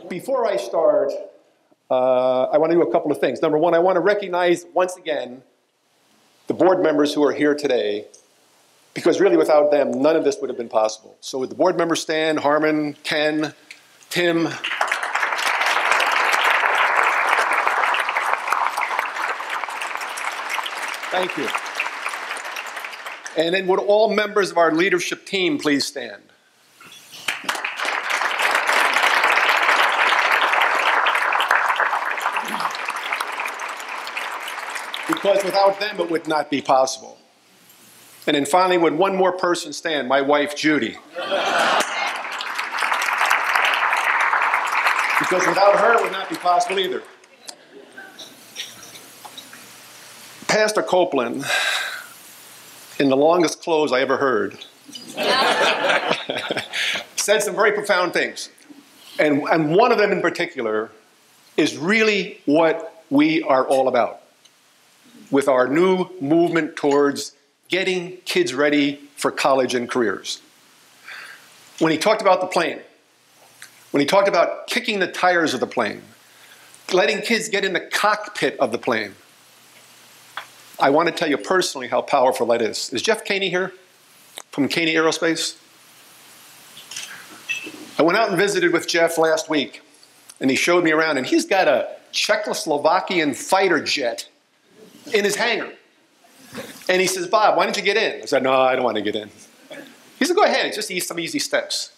Before I start, I want to do a couple of things. Number one, I want to recognize once again the board members who are here today, because really without them, none of this would have been possible. So would the board members stand? Harmon, Ken, Tim. Thank you. And then would all members of our leadership team please stand? Because without them, it would not be possible. And then finally, would one more person stand? My wife, Judy. Because without her, it would not be possible either. Pastor Copeland, in the longest close I ever heard, said some very profound things. And one of them in particular is really what we are all about with our new movement towards getting kids ready for college and careers. When he talked about the plane, when he talked about kicking the tires of the plane, letting kids get in the cockpit of the plane, I want to tell you personally how powerful that is. Is Jeff Caney here from Caney Aerospace? I went out and visited with Jeff last week, and he showed me around, and he's got a Czechoslovakian fighter jet in his hangar. And he says, Bob, why don't you get in? I said, no, I don't want to get in. He said, go ahead, it's just some easy steps.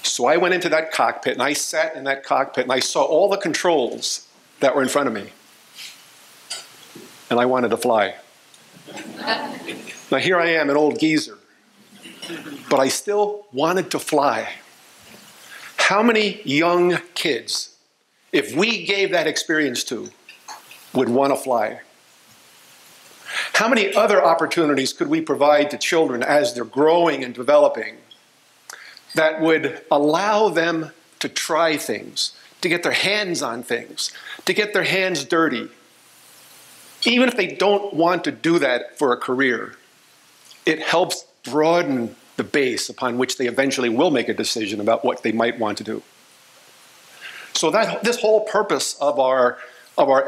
So I went into that cockpit, and I sat in that cockpit, and I saw all the controls that were in front of me. And I wanted to fly. Now here I am, an old geezer, but I still wanted to fly. How many young kids, if we gave that experience to, would want to fly? How many other opportunities could we provide to children as they're growing and developing that would allow them to try things, to get their hands on things, to get their hands dirty? Even if they don't want to do that for a career, it helps broaden the base upon which they eventually will make a decision about what they might want to do. So this whole purpose of our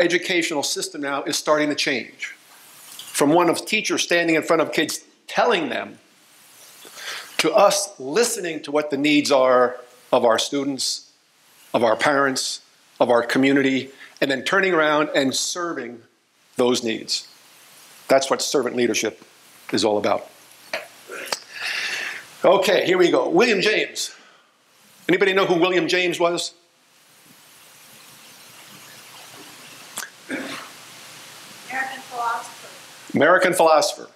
educational system now is starting to change. From one of teachers standing in front of kids telling them, to us listening to what the needs are of our students, of our parents, of our community, and then turning around and serving those needs. That's what servant leadership is all about. Okay, here we go. William James. Anybody know who William James was? American philosopher. American philosopher.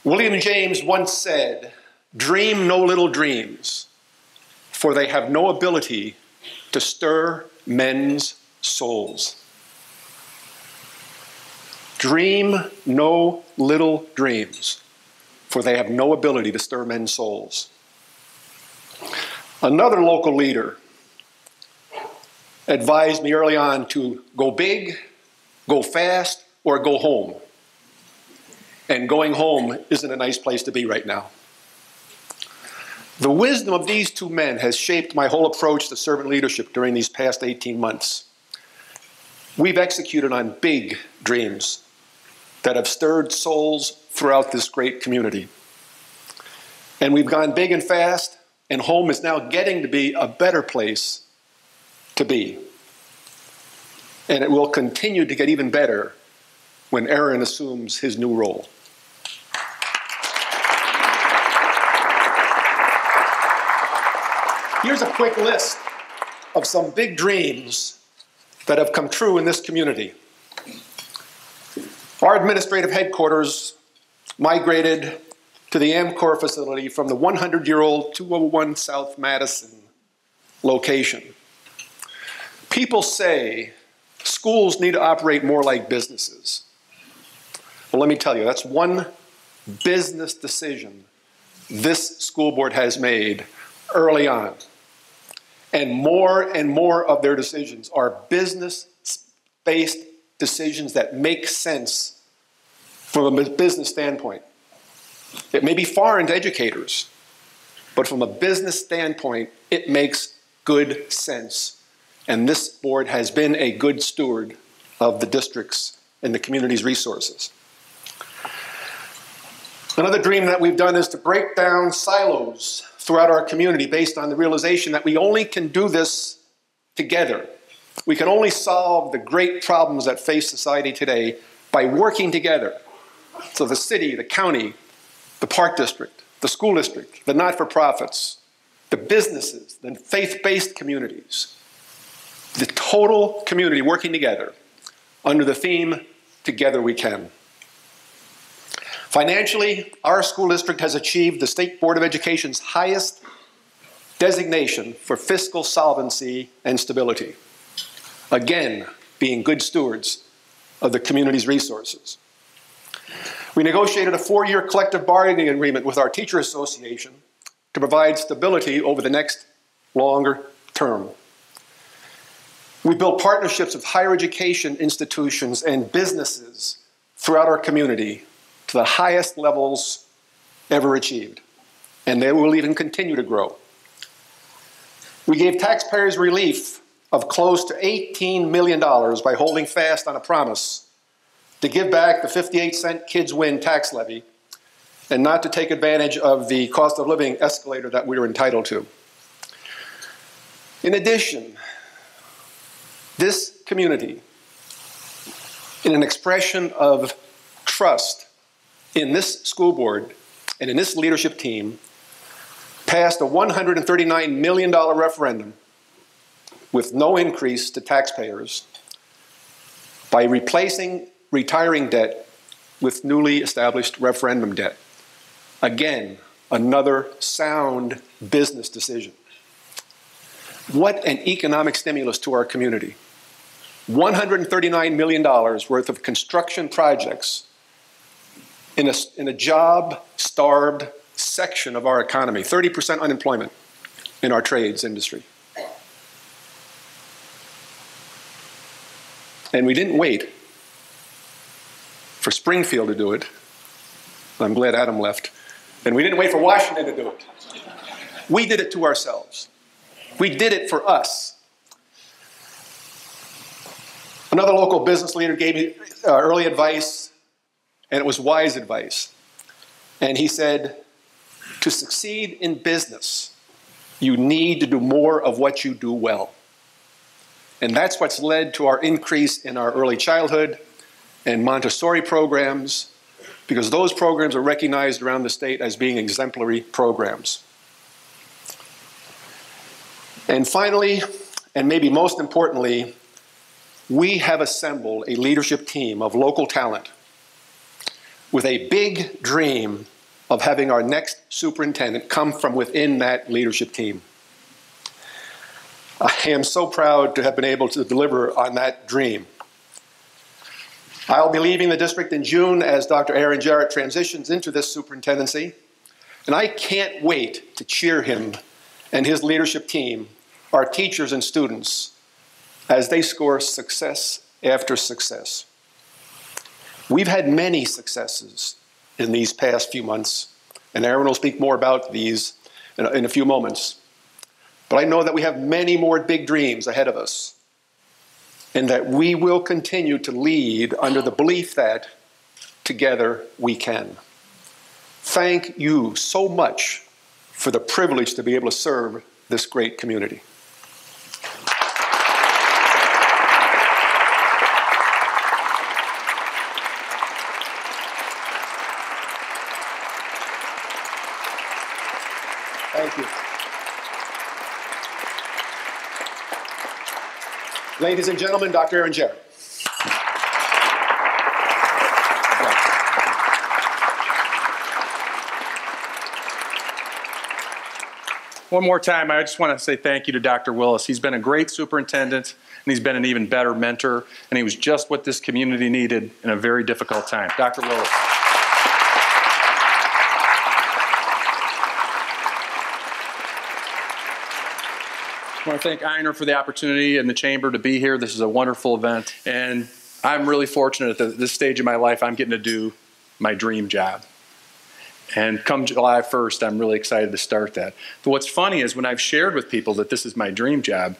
William James once said, "Dream no little dreams, for they have no ability to stir men's souls." Dream no little dreams, for they have no ability to stir men's souls. Another local leader advised me early on to go big, go fast, or go home. And going home isn't a nice place to be right now. The wisdom of these two men has shaped my whole approach to servant leadership during these past 18 months. We've executed on big dreams that have stirred souls throughout this great community. And we've gone big and fast, and home is now getting to be a better place to be. And it will continue to get even better when Ehren assumes his new role. Here's a quick list of some big dreams that have come true in this community. Our administrative headquarters migrated to the Amcor facility from the 100-year-old 201 South Madison location. People say schools need to operate more like businesses. Well, let me tell you, that's one business decision this school board has made early on. And more of their decisions are business-based decisions that make sense from a business standpoint. It may be foreign to educators, but from a business standpoint, it makes good sense. And this board has been a good steward of the district's and the community's resources. Another dream that we've done is to break down silos throughout our community based on the realization that we only can do this together. We can only solve the great problems that face society today by working together. So the city, the county, the park district, the school district, the not-for-profits, the businesses, the faith-based communities, the total community working together under the theme, Together We Can. Financially, our school district has achieved the State Board of Education's highest designation for fiscal solvency and stability. Again, being good stewards of the community's resources. We negotiated a 4-year collective bargaining agreement with our teacher association to provide stability over the next longer term. We built partnerships with higher education institutions and businesses throughout our community to the highest levels ever achieved, and they will even continue to grow. We gave taxpayers relief of close to $18 million by holding fast on a promise to give back the 58-cent kids win tax levy and not to take advantage of the cost of living escalator that we were entitled to. In addition, this community, in an expression of trust in this school board and in this leadership team, passed a $139 million referendum with no increase to taxpayers by replacing retiring debt with newly established referendum debt. Again, another sound business decision. What an economic stimulus to our community. $139 million worth of construction projects in a job-starved section of our economy, 30% unemployment in our trades industry. And we didn't wait for Springfield to do it. I'm glad Adam left. And we didn't wait for Washington to do it. We did it to ourselves. We did it for us. Another local business leader gave me early advice, and it was wise advice. And he said, to succeed in business, you need to do more of what you do well. And that's what's led to our increase in our early childhood and Montessori programs, because those programs are recognized around the state as being exemplary programs. And finally, and maybe most importantly, we have assembled a leadership team of local talent with a big dream of having our next superintendent come from within that leadership team. I am so proud to have been able to deliver on that dream. I'll be leaving the district in June as Dr. Ehren Jarrett transitions into this superintendency, and I can't wait to cheer him and his leadership team, our teachers and students, as they score success after success. We've had many successes in these past few months, and Ehren will speak more about these in a few moments. But I know that we have many more big dreams ahead of us, and that we will continue to lead under the belief that together we can. Thank you so much for the privilege to be able to serve this great community. Thank you. Ladies and gentlemen, Dr. Ehren Jarrett. One more time, I just want to say thank you to Dr. Willis. He's been a great superintendent, and he's been an even better mentor, and he was just what this community needed in a very difficult time. Dr. Willis. I want to thank Ehren for the opportunity and the chamber to be here. This is a wonderful event, and I'm really fortunate at this stage of my life I'm getting to do my dream job. And come July 1st, I'm really excited to start that. But what's funny is when I've shared with people that this is my dream job,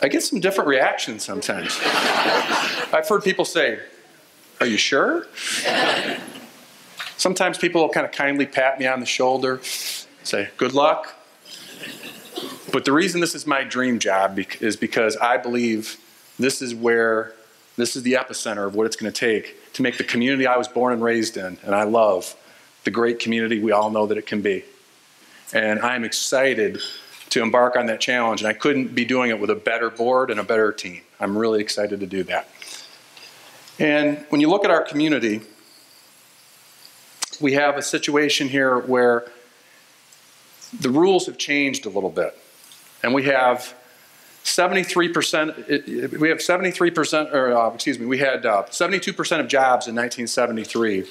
I get some different reactions sometimes. I've heard people say, "Are you sure?" Sometimes people will kind of kindly pat me on the shoulder, say, "Good luck." But the reason this is my dream job is because I believe this is the epicenter of what it's going to take to make the community I was born and raised in, and I love, the great community we all know that it can be. And I'm excited to embark on that challenge, and I couldn't be doing it with a better board and a better team. I'm really excited to do that. And when you look at our community, we have a situation here where the rules have changed a little bit. And we have 73%, we had 72% of jobs in 1973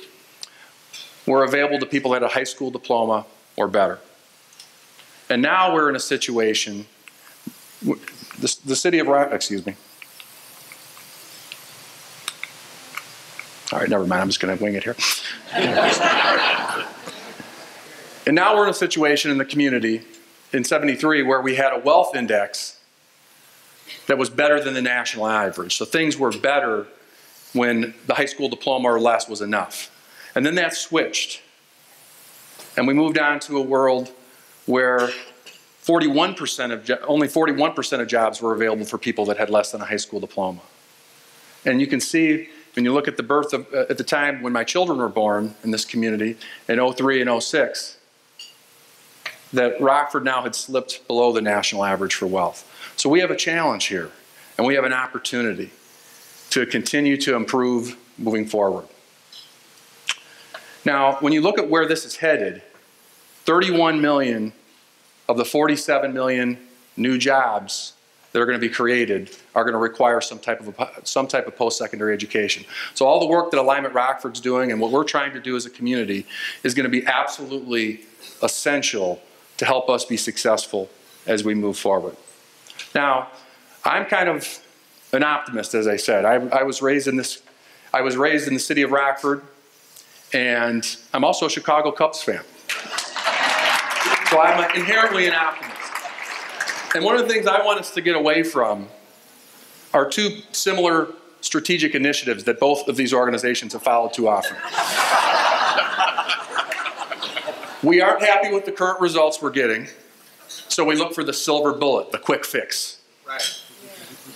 were available to people that had a high school diploma or better. And now we're in a situation, the city of Rockford, all right, never mind, I'm just going to wing it here. And now we're in a situation in the community in 73 where we had a wealth index that was better than the national average. So things were better when the high school diploma or less was enough. And then that switched. And we moved on to a world where only 41% of jobs were available for people that had less than a high school diploma. And you can see when you look at the birth of, at the time when my children were born in this community in 03 and 06, that Rockford now had slipped below the national average for wealth. So we have a challenge here, and we have an opportunity to continue to improve moving forward. Now, when you look at where this is headed, 31 million of the 47 million new jobs that are going to be created are going to require some type of post-secondary education. So all the work that Alignment Rockford's doing and what we're trying to do as a community is going to be absolutely essential to help us be successful as we move forward. Now, I'm kind of an optimist, as I said. I was raised in the city of Rockford, and I'm also a Chicago Cubs fan. So I'm inherently an optimist. And one of the things I want us to get away from are two similar strategic initiatives that both of these organizations have followed too often. We aren't happy with the current results we're getting, so we look for the silver bullet, the quick fix. Right.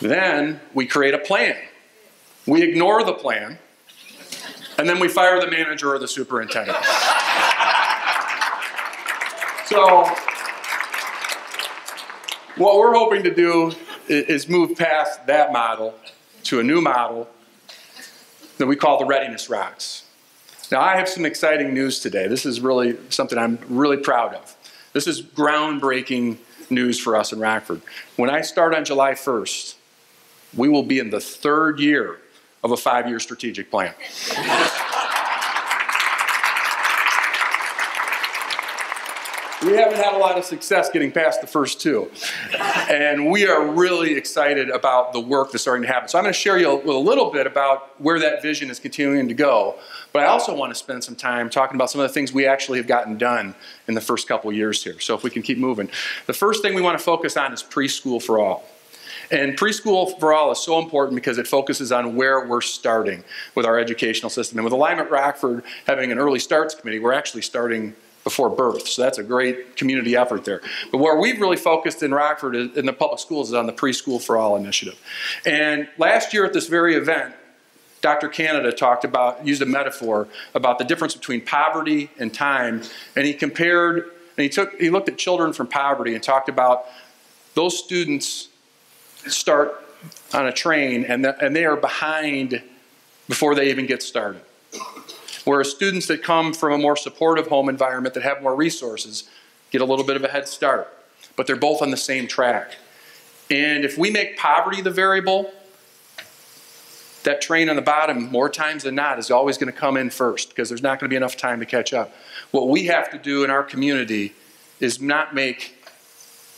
Then we create a plan. We ignore the plan, and then we fire the manager or the superintendent. So what we're hoping to do is move past that model to a new model that we call the Readiness Rocks. Now, I have some exciting news today. This is really something I'm really proud of. This is groundbreaking news for us in Rockford. When I start on July 1st, we will be in the third year of a 5-year strategic plan. We haven't had a lot of success getting past the first two. And we are really excited about the work that's starting to happen. So I'm going to share you with a little bit about where that vision is continuing to go. But I also want to spend some time talking about some of the things we actually have gotten done in the first couple of years here. So if we can keep moving. The first thing we want to focus on is preschool for all. And preschool for all is so important because it focuses on where we're starting with our educational system. And with Alignment Rockford having an early starts committee, we're actually starting before birth. So that's a great community effort there. But where we've really focused in Rockford in the public schools is on the Preschool for All initiative. And last year at this very event, Dr. Canada used a metaphor about the difference between poverty and time. And he compared, and he looked at children from poverty and talked about those students start on a train and they are behind before they even get started. Whereas students that come from a more supportive home environment that have more resources get a little bit of a head start. But they're both on the same track. And if we make poverty the variable, that train on the bottom, more times than not, is always going to come in first because there's not going to be enough time to catch up. What we have to do in our community is not make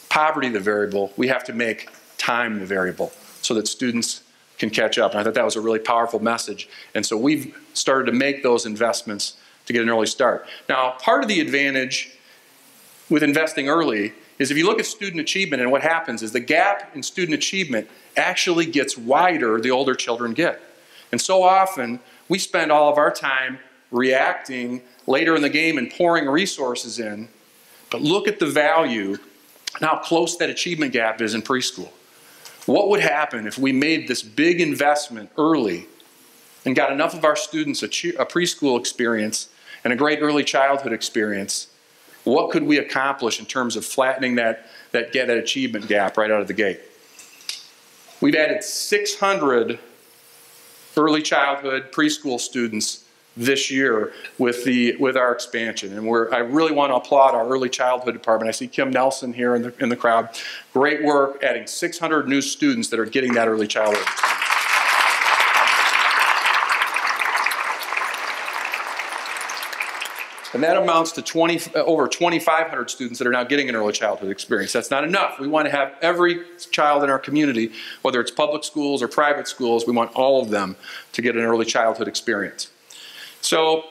poverty the variable. We have to make time the variable so that students can catch up. And I thought that was a really powerful message. And so we've started to make those investments to get an early start. Now, part of the advantage with investing early is if you look at student achievement, and what happens is the gap in student achievement actually gets wider the older children get. And so often, we spend all of our time reacting later in the game and pouring resources in, but look at the value and how close that achievement gap is in preschool. What would happen if we made this big investment early and got enough of our students a preschool experience and a great early childhood experience? What could we accomplish in terms of flattening that achievement gap right out of the gate? We've added 600 early childhood preschool students this year with our expansion, and I really want to applaud our early childhood department. I see Kim Nelson here in the crowd. Great work adding 600 new students that are getting that early childhood experience. And that amounts to over 2,500 students that are now getting an early childhood experience. That's not enough. We want to have every child in our community, whether it's public schools or private schools, we want all of them to get an early childhood experience. So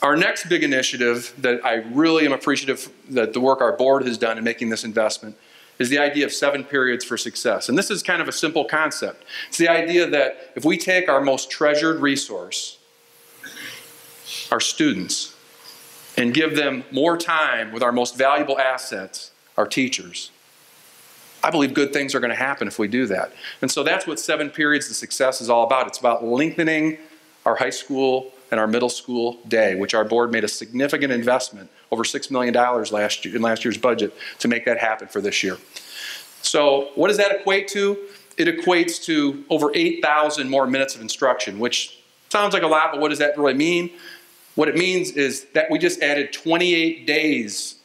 our next big initiative that I really am appreciative that the work our board has done in making this investment is the idea of 7 periods for success. And this is kind of a simple concept. It's the idea that if we take our most treasured resource, our students, and give them more time with our most valuable assets, our teachers, I believe good things are going to happen if we do that. And so that's what 7 periods to success is all about. It's about lengthening our high school and our middle school day, which our board made a significant investment, over $6 million in last year's budget, to make that happen for this year. So what does that equate to? It equates to over 8,000 more minutes of instruction, which sounds like a lot, but what does that really mean? What it means is that we just added 28 days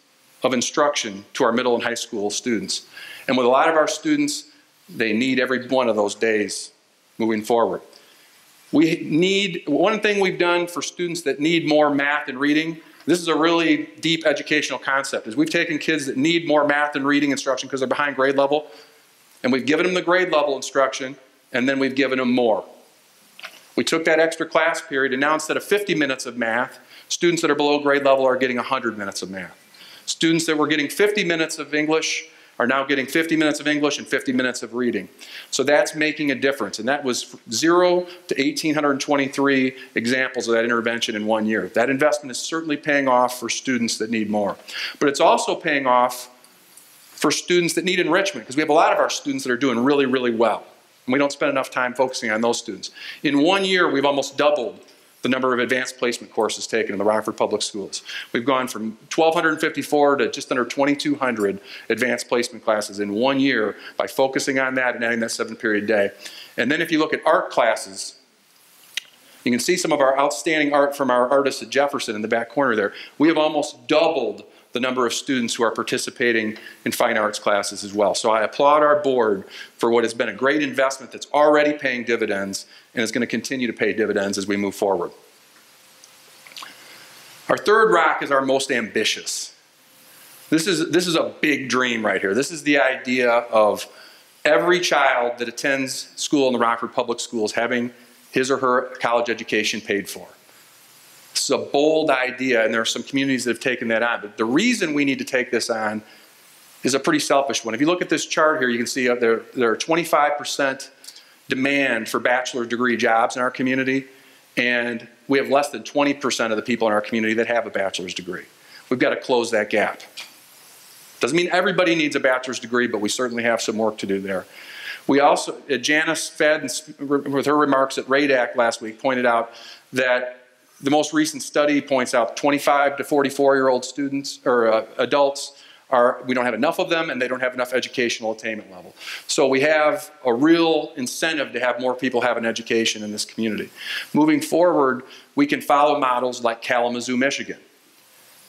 of instruction to our middle and high school students. And with a lot of our students, they need every one of those days moving forward. One thing we've done for students that need more math and reading, this is a really deep educational concept, is we've taken kids that need more math and reading instruction because they're behind grade level, and we've given them the grade level instruction, and then we've given them more. We took that extra class period, and now instead of 50 minutes of math, students that are below grade level are getting 100 minutes of math. Students that were getting 50 minutes of English are now getting 50 minutes of English and 50 minutes of reading. So that's making a difference, and that was 0 to 1,823 examples of that intervention in 1 year. That investment is certainly paying off for students that need more. But it's also paying off for students that need enrichment, because we have a lot of our students that are doing really, really well. And we don't spend enough time focusing on those students. In 1 year, we've almost doubled the number of advanced placement courses taken in the Rockford Public Schools. We've gone from 1,254 to just under 2,200 advanced placement classes in 1 year by focusing on that and adding that 7-period day. And then if you look at art classes, you can see some of our outstanding art from our artists at Jefferson in the back corner there. We have almost doubled the number of students who are participating in fine arts classes as well. So I applaud our board for what has been a great investment that's already paying dividends and is going to continue to pay dividends as we move forward. Our third rock is our most ambitious. This is a big dream right here. This is the idea of every child that attends school in the Rockford Public Schools having his or her college education paid for. This is a bold idea, and there are some communities that have taken that on. But the reason we need to take this on is a pretty selfish one. If you look at this chart here, you can see there are 25% demand for bachelor's degree jobs in our community, and we have less than 20% of the people in our community that have a bachelor's degree. We've got to close that gap. Doesn't mean everybody needs a bachelor's degree, but we certainly have some work to do there. We also, Janice Fadden, with her remarks at RADAC last week, pointed out that the most recent study points out 25 to 44-year-old students or adults we don't have enough of them, and they don't have enough educational attainment level. So we have a real incentive to have more people have an education in this community. Moving forward, we can follow models like Kalamazoo, Michigan.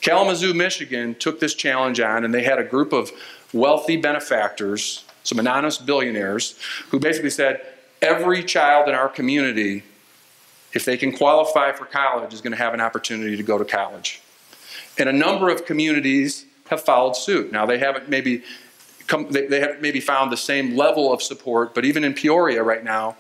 Kalamazoo, Michigan took this challenge on, and they had a group of wealthy benefactors, some anonymous billionaires, who basically said, every child in our community, if they can qualify for college, is going to have an opportunity to go to college. And a number of communities have followed suit. Now, they haven't maybe found the same level of support, but even in Peoria right now,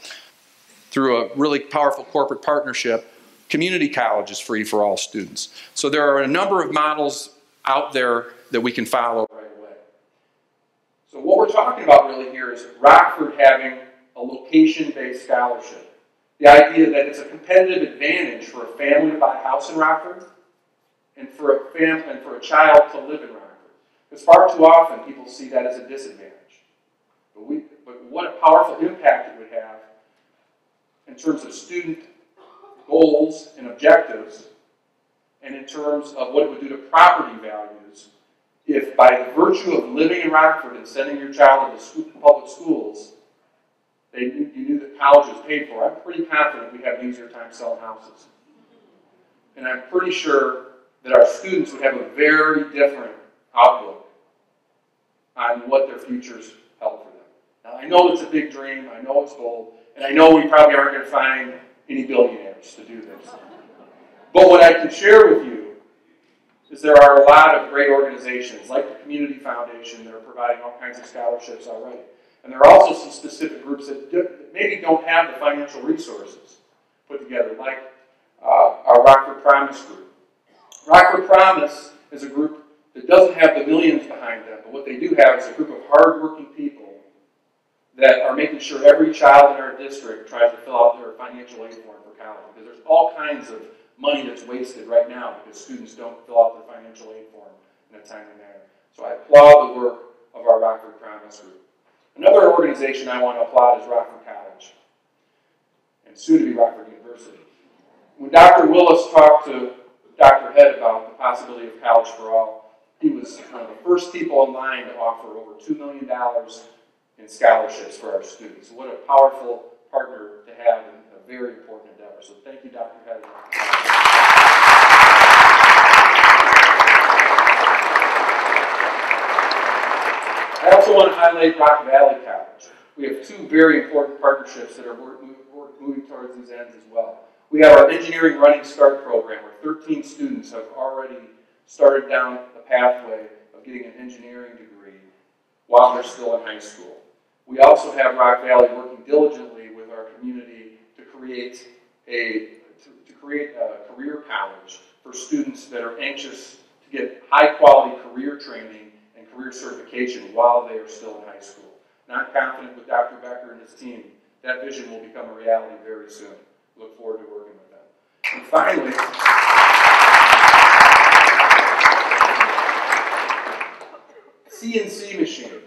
through a really powerful corporate partnership, Community college is free for all students. So there are a number of models out there that we can follow right away. So what we're talking about really here is Rockford having a location-based scholarship. The idea that it's a competitive advantage for a family to buy a house in Rockford and for a family and for a child to live in Rockford. Because far too often people see that as a disadvantage. But what a powerful impact it would have in terms of student goals and objectives, and in terms of what it would do to property values if, by the virtue of living in Rockford and sending your child to public schools, you knew that college was paid for. I'm pretty confident we have an easier time selling houses. And I'm pretty sure that our students would have a very different outlook on what their futures held for them. Now, I know it's a big dream, I know it's bold, and I know we probably aren't going to find any billionaires to do this. But what I can share with you is there are a lot of great organizations, like the Community Foundation, that are providing all kinds of scholarships already. And there are also some specific groups that maybe don't have the financial resources put together, like our Rockford Promise group. Rockford Promise is a group that doesn't have the millions behind them, but what they do have is a group of hardworking people that are making sure every child in our district tries to fill out their financial aid form for college. Because there's all kinds of money that's wasted right now because students don't fill out their financial aid form in a timely manner. So I applaud the work of our Rockford Promise group. Another organization I want to applaud is Rockford College, and soon to be Rockford University. When Dr. Willis talked to Dr. Head about the possibility of college for all, he was one of the first people in line to offer over $2 million in scholarships for our students. What a powerful partner to have in a very important endeavor. So thank you, Dr. Head. I also want to highlight Rock Valley College. We have two very important partnerships that are moving towards these ends as well. We have our Engineering Running Start program, where 13 students have already started down the pathway of getting an engineering degree while they're still in high school. We also have Rock Valley working diligently with our community to create a career college for students that are anxious to get high-quality career training and career certification while they are still in high school. And I'm confident with Dr. Becker and his team, that vision will become a reality very soon. Look forward to working with them. And finally, CNC machine.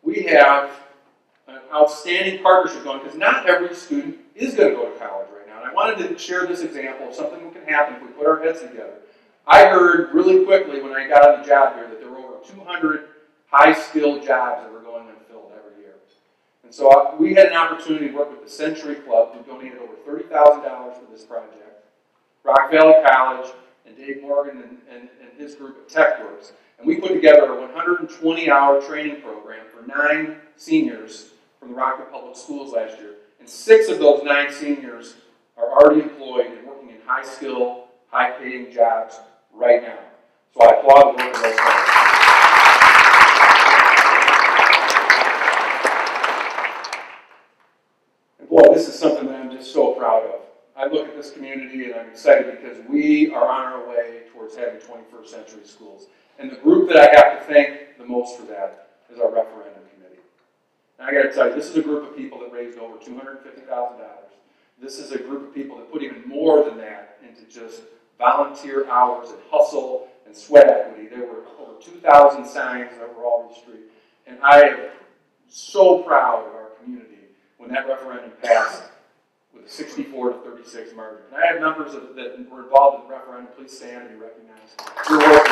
We have an outstanding partnership going because not every student is going to go to college right now. And I wanted to share this example of something that can happen if we put our heads together. I heard really quickly when I got on the job here that there were over 200 high-skilled jobs that were going unfilled every year. And so we had an opportunity to work with the Century Club, who donated over $30,000 for this project, Rock Valley College, and Dave Morgan and his group at TechWorks. And we put together a 120-hour training program for 9 seniors from the Rockford Public Schools last year. And 6 of those 9 seniors are already employed and working in high-skill, high-paying jobs right now. So I applaud the work of those folks. And boy, this is something that I'm just so proud of. I look at this community and I'm excited because we are on our way towards having 21st century schools. And the group that I have to thank the most for that is our referendum committee. And I got to tell you, this is a group of people that raised over $250,000. This is a group of people that put even more than that into just volunteer hours and hustle and sweat equity. There were over 2,000 signs that were all over the street. And I am so proud of our community when that referendum passed with a 64 to 36 margin. And I have members that were involved in the referendum. Please stand and be recognized. You're welcome.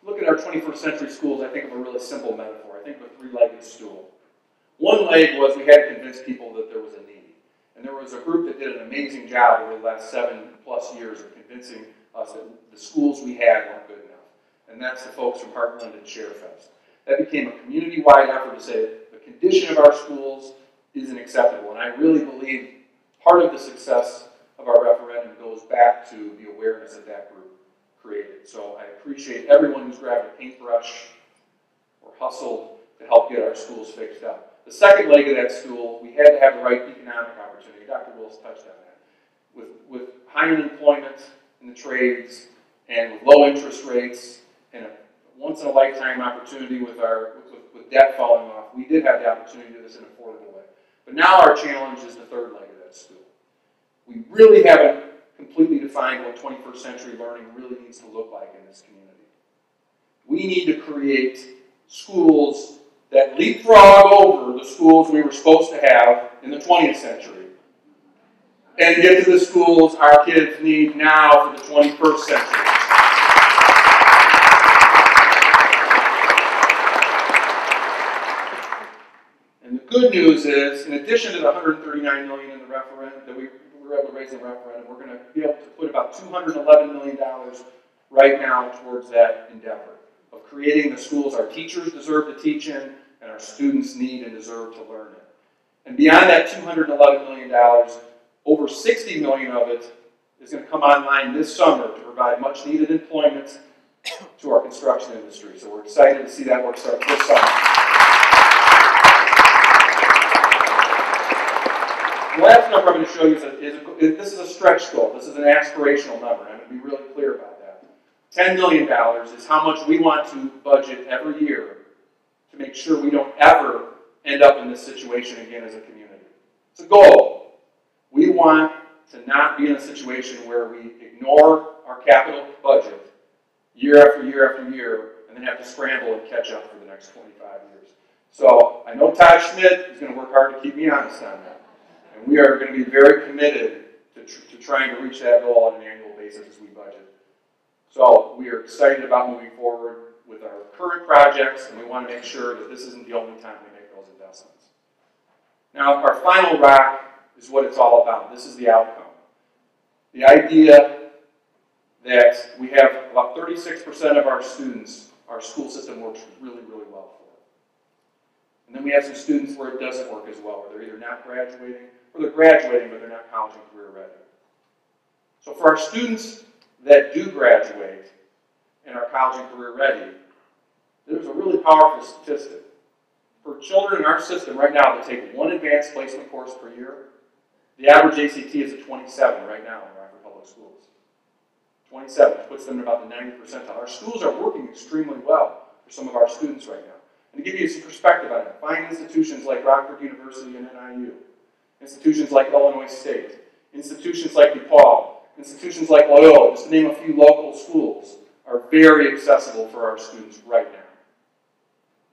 Look at our 21st century schools, I think of a really simple metaphor. I think of a 3-legged stool. One leg was we had to convince people that there was a need. And there was a group that did an amazing job over the last 7+ years of convincing us that the schools we had weren't good enough. And that's the folks from Heartland and ShareFest. That became a community-wide effort to say that the condition of our schools isn't acceptable. And I really believe part of the success of our referendum goes back to the awareness that that group created. So I appreciate everyone who's grabbed a paintbrush or hustled to help get our schools fixed up. The second leg of that stool, we had to have the right economic opportunity. Dr. Willis touched on that. With high unemployment in the trades and with low interest rates and a once-in-a-lifetime opportunity with debt falling off, we did have the opportunity to do this in an affordable way. But now our challenge is the third leg of that stool. We really haven't completely defined what 21st century learning really needs to look like in this community. We need to create schools that leapfrog over the schools we were supposed to have in the 20th century and get to the schools our kids need now for the 21st century. And the good news is, in addition to the $139 million in the referendum that we were able to raise in the referendum, we're going to be able to put about $211 million right now towards that endeavor of creating the schools our teachers deserve to teach in and our students need and deserve to learn in. And beyond that $211 million, over $60 million of it is going to come online this summer to provide much needed employment to our construction industry. So we're excited to see that work start this summer. The last number I'm going to show you this is a stretch goal. This is an aspirational number. I'm going to be really clear about that. $10 million is how much we want to budget every year to make sure we don't ever end up in this situation again as a community. It's a goal. We want to not be in a situation where we ignore our capital budget year after year after year and then have to scramble and catch up for the next 25 years. So I know Todd Schmidt is going to work hard to keep me honest on that. And we are going to be very committed to trying to reach that goal on an annual basis as we budget. So we are excited about moving forward with our current projects, and we want to make sure that this isn't the only time we make those investments. Now, our final rock is what it's all about. This is the outcome. The idea that we have about 36% of our students, our school system works really, really well for. And then we have some students where it doesn't work as well, where they're either not graduating, or they're graduating, but they're not college and career ready. So for our students that do graduate and are college and career ready, there's a really powerful statistic. For children in our system right now that take one advanced placement course per year, the average ACT is at 27 right now in Rockford Public Schools. 27 puts them in about the 90th percentile. Our schools are working extremely well for some of our students right now. And to give you some perspective on it, find institutions like Rockford University and NIU, institutions like Illinois State, institutions like DePaul, institutions like Loyola, just to name a few local schools, are very accessible for our students right now.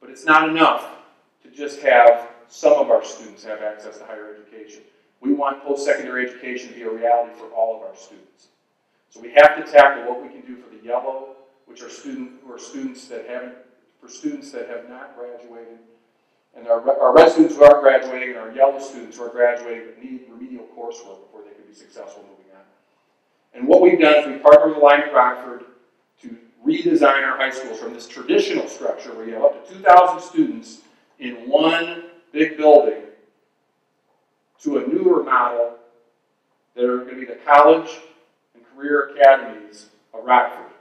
But it's not enough to just have some of our students have access to higher education. We want post-secondary education to be a reality for all of our students. So we have to tackle what we can do for the yellow, which are students that have not graduated, and our red students who are graduating, and our yellow students who are graduating but need remedial coursework before they can be successful moving on. And what we've done is we partnered with Alignment Rockford to redesign our high schools from this traditional structure where you have up to 2,000 students in one big building to a newer model that are going to be the college and career academies of Rockford.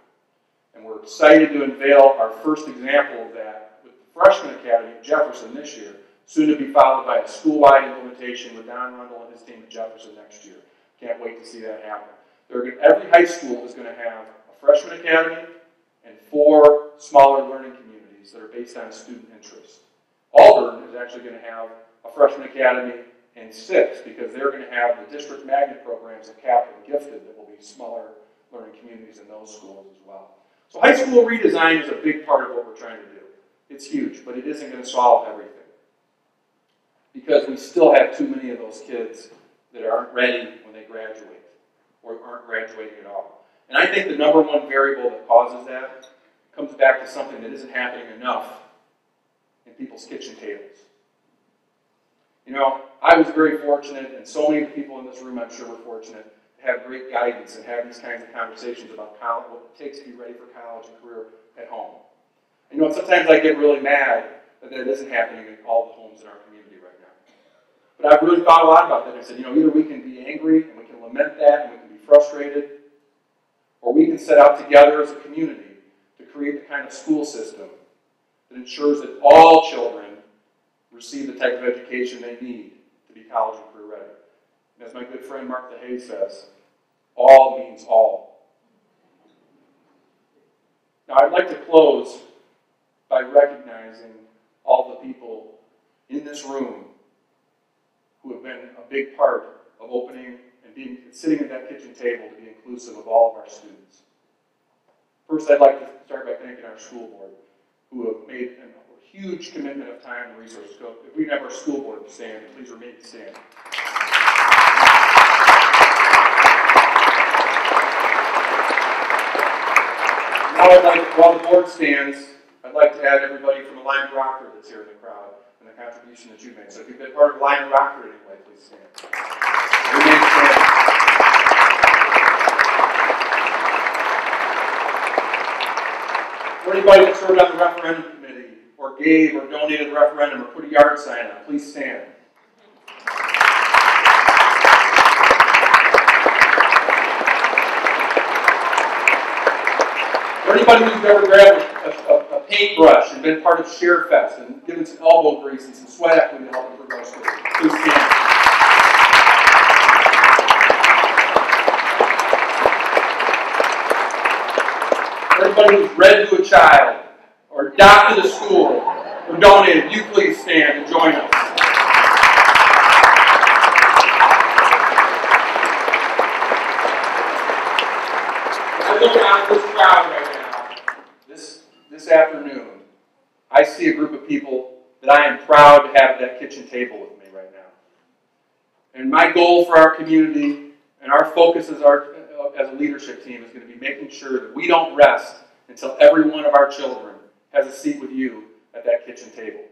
And we're excited to unveil our first example of that with the Freshman Academy at Jefferson this year, soon to be followed by a school-wide implementation with Don Rundle and his team at Jefferson next year. Can't wait to see that happen. Every high school is going to have a Freshman Academy and 4 smaller learning communities that are based on student interest. Auburn is actually going to have a Freshman Academy and 6 because they're going to have the district magnet programs at Capital and Gifted that will be smaller learning communities in those schools as well. So high school redesign is a big part of what we're trying to do. It's huge, but it isn't going to solve everything because we still have too many of those kids that aren't ready when they graduate or aren't graduating at all. And I think the number one variable that causes that comes back to something that isn't happening enough in people's kitchen tables. You know, I was very fortunate, and so many people in this room I'm sure were fortunate, to have great guidance and have these kinds of conversations about college, what it takes to be ready for college and career at home. And you know, sometimes I get really mad that it isn't happening in all the homes in our community right now. But I've really thought a lot about that. I said, you know, either we can be angry and we can lament that and we can be frustrated, or we can set out together as a community to create the kind of school system that ensures that all children receive the type of education they need to be college and career ready. And as my good friend Martha Hayes says, all means all. Now I'd like to close by recognizing all the people in this room who have been a big part of opening and sitting at that kitchen table to be inclusive of all of our students. First, I'd like to start by thanking our school board, who have made a huge commitment of time and resources. So if we can have our school board stand, please remain standing. Now I'd like, while the board stands, I'd like to add everybody from Alignment Rockford that's here in the crowd and the contribution that you've made. So if you've been part of Alignment Rockford anyway, please stand. Remain standing. For anybody that served on the referendum committee, or gave or donated the referendum, or put a yard sign on, please stand. For anybody who's ever grabbed a paintbrush and been part of ShareFest and given some elbow grease and some sweat equity to help improve our schools, please stand. For anybody who's read to a child, or adopted a school, or donated, you please stand and join us. As I look out at this crowd right now, this afternoon, I see a group of people that I am proud to have at that kitchen table with me right now. And my goal for our community and our focus as a leadership team is going to be making sure that we don't rest until every one of our children has a seat with you at that kitchen table.